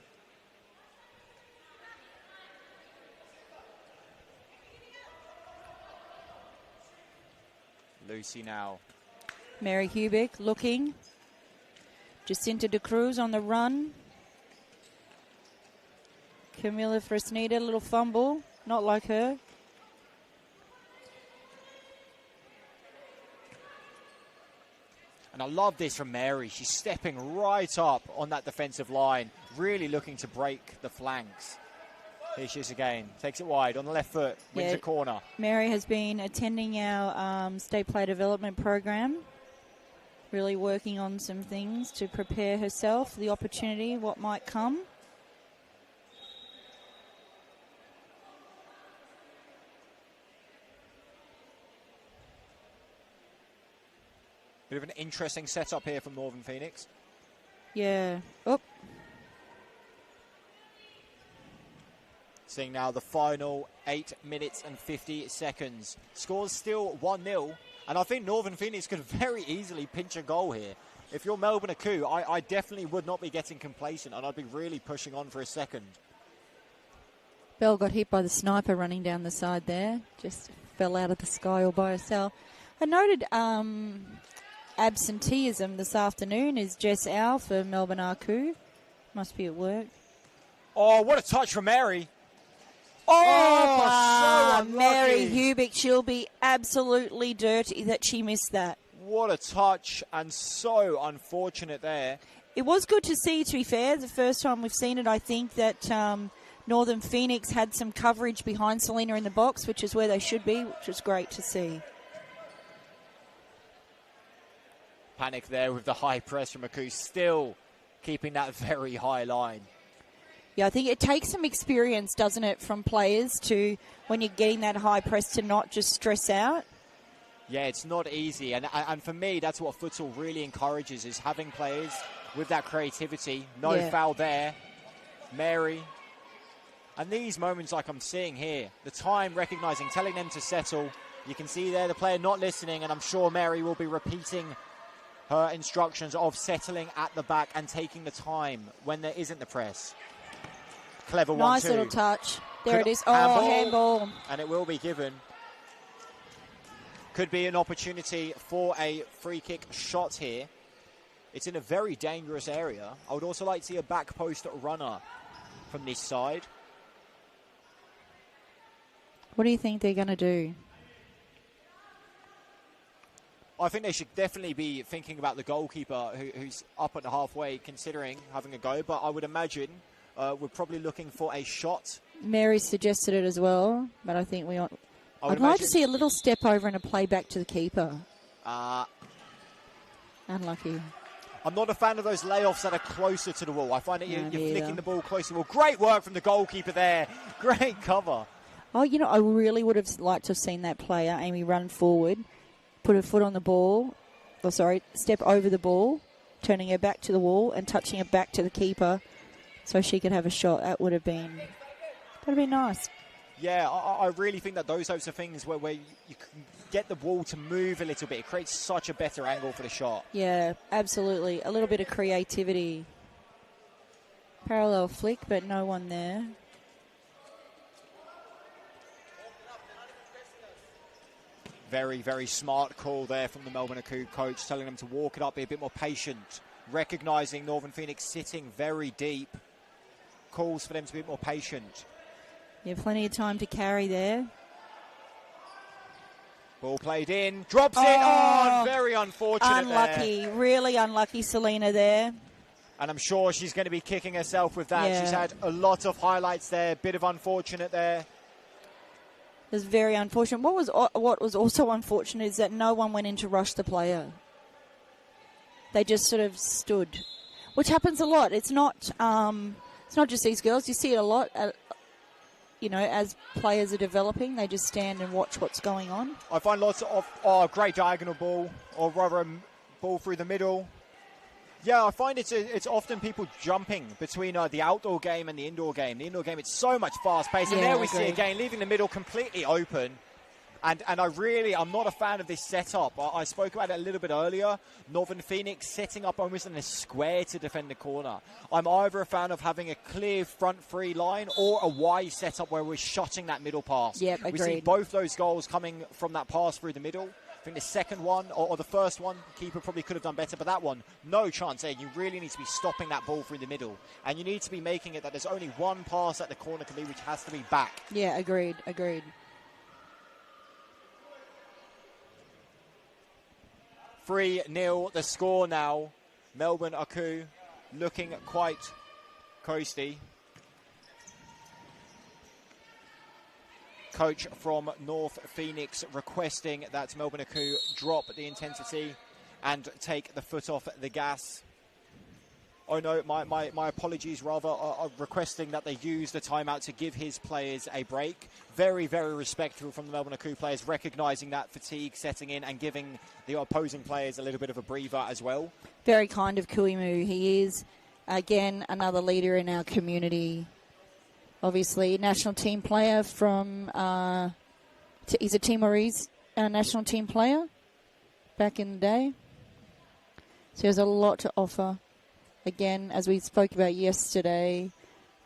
Lucy now. Mary Hubick looking. Jacinta De Cruz on the run. Camilla Fresneda, a little fumble. Not like her. And I love this from Mary. She's stepping right up on that defensive line, really looking to break the flanks. Here she is again. Takes it wide on the left foot, wins a corner. Mary has been attending our state player development program, really working on some things to prepare herself for the opportunity, what might come. Bit of an interesting setup here from Northern Pheonix. Yeah. Oh. Seeing now the final 8 minutes and 50 seconds. Score's still 1-0. And I think Northern Pheonix could very easily pinch a goal here. If you're Melbourne Aku, I definitely would not be getting complacent, and I'd be really pushing on for a second. Bell got hit by the sniper running down the side there. Just fell out of the sky all by herself. I noted absenteeism this afternoon is Jess Au for Melbourne Aku. Must be at work. Oh, what a touch from Mary. Oh, so Mary unlucky. Hubick, she'll be absolutely dirty that she missed that. What a touch, and so unfortunate there. It was good to see, to be fair. The first time we've seen it, I think that Northern Pheonix had some coverage behind Selena in the box, which is where they should be, which was great to see. Panic there with the high press from Aku, still keeping that very high line. Yeah, I think it takes some experience, doesn't it, from players to, when you're getting that high press, to not just stress out. Yeah, it's not easy. And for me, that's what futsal really encourages, is having players with that creativity. No foul there. Mary. And these moments like I'm seeing here, the time recognising, telling them to settle. You can see there the player not listening, and I'm sure Mary will be repeating her instructions of settling at the back and taking the time when there isn't the press. Clever 1-2. Nice little touch. There it is. Oh, handball. And it will be given. Could be an opportunity for a free kick shot here. It's in a very dangerous area. I would also like to see a back post runner from this side. What do you think they're going to do? I think they should definitely be thinking about the goalkeeper who's up at the halfway, considering having a go. But I would imagine we're probably looking for a shot. Mary suggested it as well, but I think I'd like to see a little step over and a play back to the keeper. Unlucky. I'm not a fan of those layoffs that are closer to the wall. I find that you're flicking the ball closer to the wall. Great work from the goalkeeper there. Great cover. Oh, I really would have liked to have seen that player, Amy, run forward, put her foot on the ball, step over the ball, turning her back to the wall and touching it back to the keeper so she could have a shot. That would have been nice. Yeah, I really think that those types of things where you can get the ball to move a little bit, it creates such a better angle for the shot. Yeah, absolutely. A little bit of creativity. Parallel flick, but no one there. Very, very smart call there from the Melbourne Aku coach, telling them to walk it up, be a bit more patient, recognising Northern Phoenix sitting very deep. Calls for them to be a bit more patient. Yeah, plenty of time to carry there. Ball played in, drops it on, very unfortunate. Unlucky, there. Really unlucky Selena there. And I'm sure she's going to be kicking herself with that. Yeah. She's had a lot of highlights there, bit of unfortunate there. It was very unfortunate. What was also unfortunate is that no one went in to rush the player. They just sort of stood, which happens a lot. It's not just these girls. You see it a lot. As players are developing, they just stand and watch what's going on. I find lots of great diagonal ball, or rather a ball through the middle. Yeah, I find it's often people jumping between the outdoor game and the indoor game. The indoor game, it's so much fast-paced. Yeah, and there we see again, leaving the middle completely open. And I'm not a fan of this setup. I spoke about it a little bit earlier. Northern Phoenix setting up almost in a square to defend the corner. I'm either a fan of having a clear front free line or a Y setup where we're shutting that middle pass. Yep, agreed. We see both those goals coming from that pass through the middle. I think the second one, or the first one, keeper probably could have done better, but that one, no chance there. You really need to be stopping that ball through the middle. And you need to be making it that there's only one pass that the corner can be, which has to be back. Yeah, agreed. 3-0 the score now. Melbourne Aku looking quite coasty. Coach from North Phoenix requesting that Melbourne Aku drop the intensity and take the foot off the gas. Oh no, my apologies, rather, are requesting that they use the timeout to give his players a break. Very, very respectful from the Melbourne Aku players, recognising that fatigue setting in and giving the opposing players a little bit of a breather as well. Very kind of Kuimu. He is, again, another leader in our community. Obviously, national team player from... he's a Timorese national team player back in the day. So he has a lot to offer. Again, as we spoke about yesterday,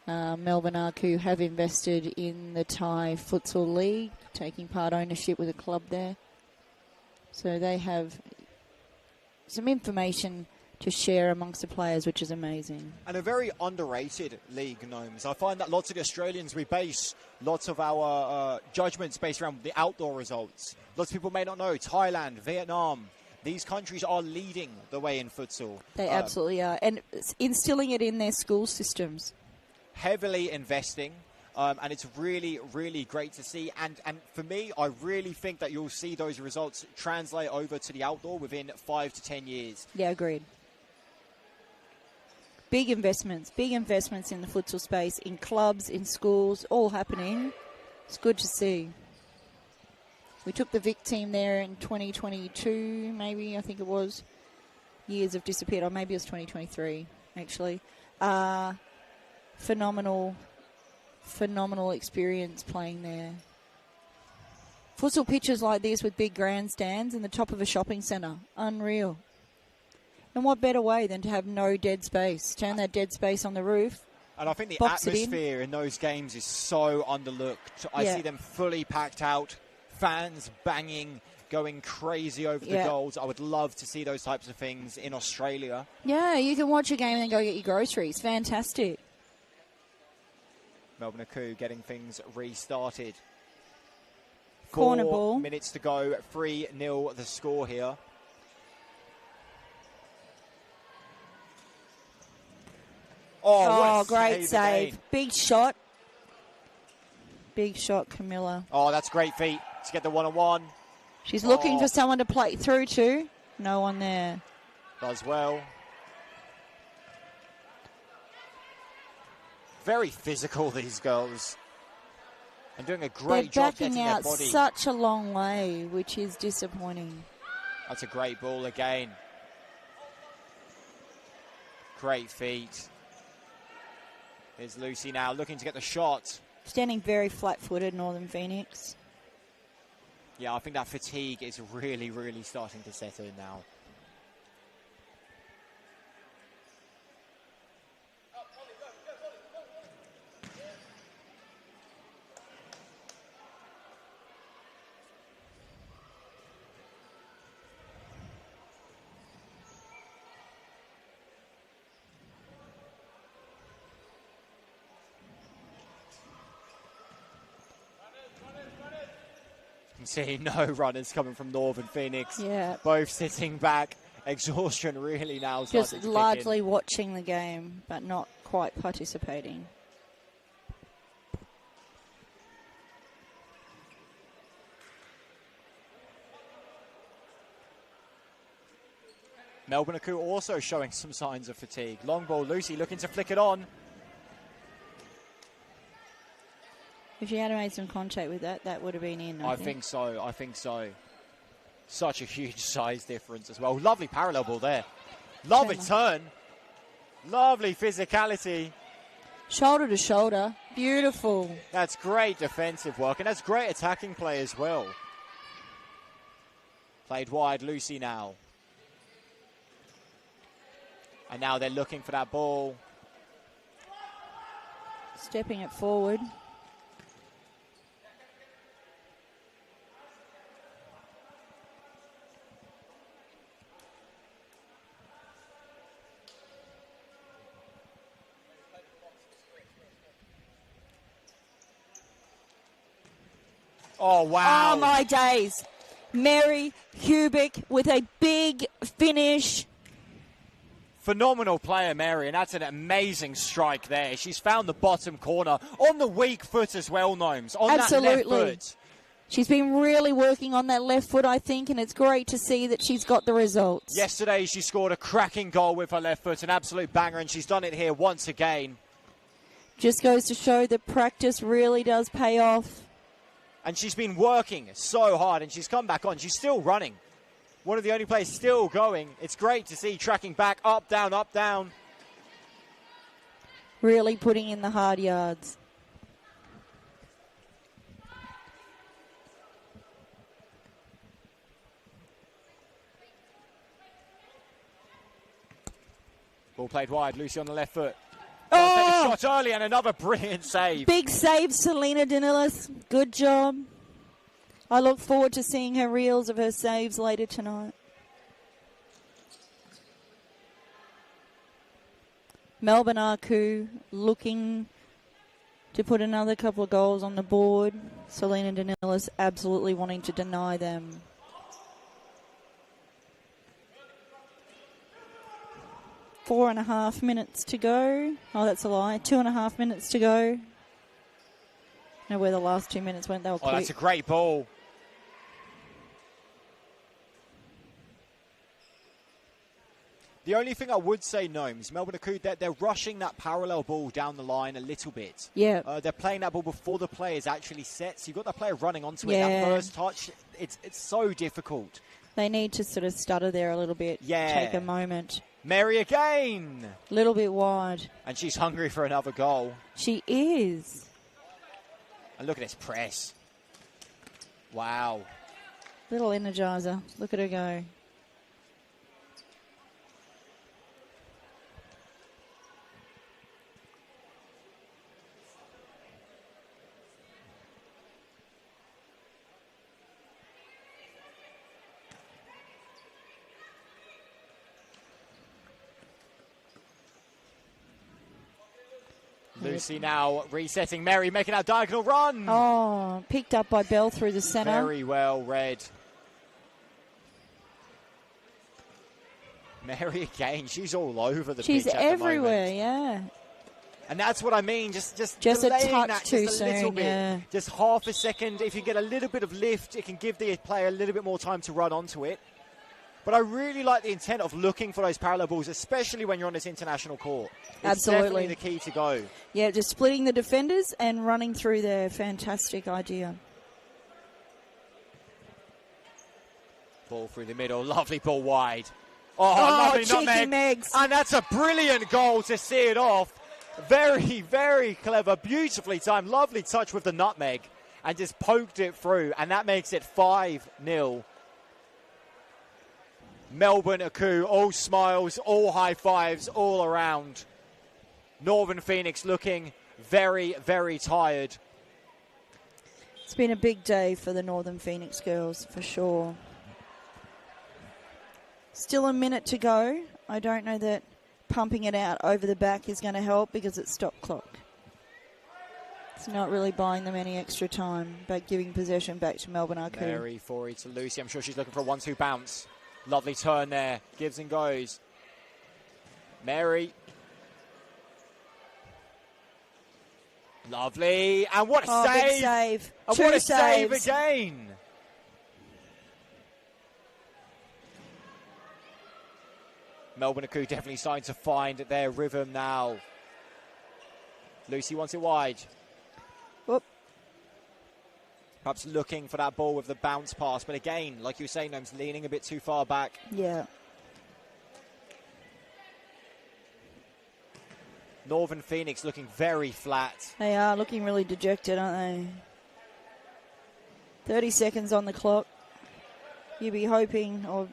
Melbourne Aku have invested in the Thai Futsal League, taking part ownership with a club there. So they have some information to share amongst the players, which is amazing. And a very underrated league, Gnomes. I find that lots of the Australians, we base lots of our judgments based around the outdoor results. Lots of people may not know Thailand, Vietnam. These countries are leading the way in futsal. They absolutely are. And instilling it in their school systems. Heavily investing. And it's really, really great to see. And for me, I really think that you'll see those results translate over to the outdoor within 5 to 10 years. Yeah, agreed. Big investments in the futsal space, in clubs, in schools, all happening. It's good to see. We took the Vic team there in 2022, maybe, I think it was. Years have disappeared, or maybe it was 2023, actually. Phenomenal experience playing there. Futsal pitches like this with big grandstands in the top of a shopping centre. Unreal. And what better way than to have no dead space? Turn that dead space on the roof. And I think the atmosphere in those games is so underlooked. I see them fully packed out. Fans banging, going crazy over the goals. I would love to see those types of things in Australia. Yeah, you can watch a game and then go get your groceries. Fantastic. Melbourne Aku getting things restarted. Corner 4 ball. minutes to go. 3-0 the score here. Oh, what a great save. again. Big shot. Big shot, Camilla. Oh, that's great feet to get the one-on-one. She's looking for someone to play through to. No one there. Does well. Very physical, these girls. And doing a great job getting They're their backing out body. such a long way, which is disappointing. That's a great ball again. Great feet. Here's Lucy now looking to get the shot. Standing very flat-footed, Northern Pheonix. Yeah, I think that fatigue is really, really starting to set in now. See no runners coming from Northern Pheonix. Yeah. Both sitting back. Exhaustion really now starting Just to kick in. largely watching the game, but not quite participating. Melbourne Aku also showing some signs of fatigue. Long ball, Lucy looking to flick it on. If she had made some contact with that, that would have been in. I think so. Such a huge size difference as well. Lovely parallel ball there. Lovely turn. Lovely physicality. Shoulder to shoulder. Beautiful. That's great defensive work, and that's great attacking play as well. Played wide, Lucy now. And now they're looking for that ball. Stepping it forward. Oh, wow. Oh, my days. Mary Hubick with a big finish. Phenomenal player, Mary, and that's an amazing strike there. She's found the bottom corner on the weak foot as well, Gnomes. On Absolutely. that left foot. She's been really working on that left foot, I think, and it's great to see that she's got the results. Yesterday, she scored a cracking goal with her left foot, an absolute banger, and she's done it here once again. Just goes to show that practice really does pay off. And she's been working so hard, and she's come back on. She's still running. One of the only players still going. It's great to see tracking back, up, down, up, down. Really putting in the hard yards. Ball played wide, Lucy on the left foot. Oh! Take a shot early and another brilliant save. Big save, Selena Danilis. Good job. I look forward to seeing her reels of her saves later tonight. Melbourne Aku looking to put another couple of goals on the board. Selena Danilis absolutely wanting to deny them. Four and a half minutes to go. Oh, that's a lie. 2.5 minutes to go. Know where the last 2 minutes went. They were quick. That's a great ball. The only thing I would say, Gnomes, Melbourne Aku, they're rushing that parallel ball down the line a little bit. Yeah. They're playing that ball before the play is actually set. So you've got that player running onto it. That first touch, it's so difficult. They need to sort of stutter there a little bit. Yeah. Take a moment. Mary again. A little bit wide. And she's hungry for another goal. She is. And look at this press. Wow. Little energizer. Look at her go. Lucy now resetting. Mary making that diagonal run. Oh, picked up by Bell through the centre. Very well read. Mary again, she's all over the pitch. She's everywhere, the yeah. And that's what I mean, just a delaying touch that too just a little soon, bit. yeah. Just half a second. If you get a little bit of lift, it can give the player a little bit more time to run onto it. But I really like the intent of looking for those parallel balls, especially when you're on this international court. It's Absolutely definitely the key to go. Yeah, just splitting the defenders and running through there. Fantastic idea. Ball through the middle. Lovely ball wide. Oh, lovely cheeky nutmeg. Megs. And that's a brilliant goal to see it off. Very, very clever. Beautifully timed. Lovely touch with the nutmeg. And just poked it through. And that makes it 5-0. Melbourne Aku, all smiles, all high fives, all around. Northern Pheonix looking very, very tired. It's been a big day for the Northern Pheonix girls, for sure. Still a minute to go. I don't know that pumping it out over the back is going to help because it's stop clock. It's not really buying them any extra time, but giving possession back to Melbourne Aku. Mary Forey to Lucy. I'm sure she's looking for a 1-2 bounce. Lovely turn there. Gives and goes. Mary. Lovely. And what a save. Big save. And Two what a saves. save again. Melbourne Aku definitely starting to find their rhythm now. Lucy wants it wide. Whoop. Perhaps looking for that ball with the bounce pass. But again, like you were saying, Noam's leaning a bit too far back. Yeah. Northern Pheonix looking very flat. They are looking really dejected, aren't they? 30 seconds on the clock. You'd be hoping, or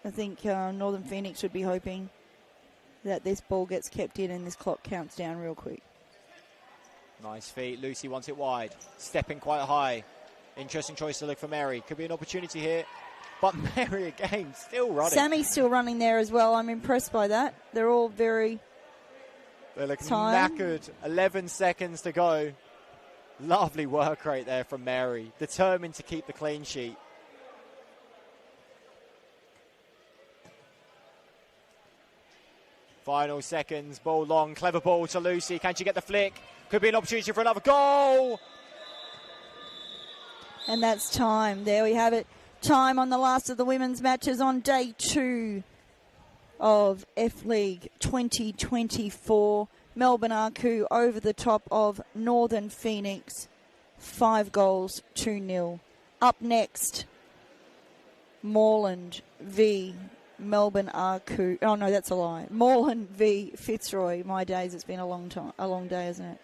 I think Northern Pheonix would be hoping that this ball gets kept in and this clock counts down real quick. Nice feet. Lucy wants it wide. Stepping quite high. Interesting choice to look for Mary. Could be an opportunity here. But Mary again, still running. Sammy's still running there as well. I'm impressed by that. They're all very... They're looking knackered. 11 seconds to go. Lovely work rate there from Mary. Determined to keep the clean sheet. Final seconds. Ball long. Clever ball to Lucy. Can she get the flick? Could be an opportunity for another goal. And that's time. There we have it. Time on the last of the women's matches on day 2 of F-League 2024. Melbourne Aku over the top of Northern Pheonix. 5 goals, 2-0. Up next, Moreland v Melbourne Aku. Oh no, that's a lie. Moreland v Fitzroy. My days, it's been a long day, isn't it?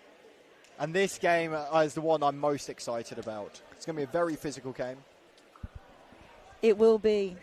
And this game is the one I'm most excited about. It's going to be a very physical game. It will be.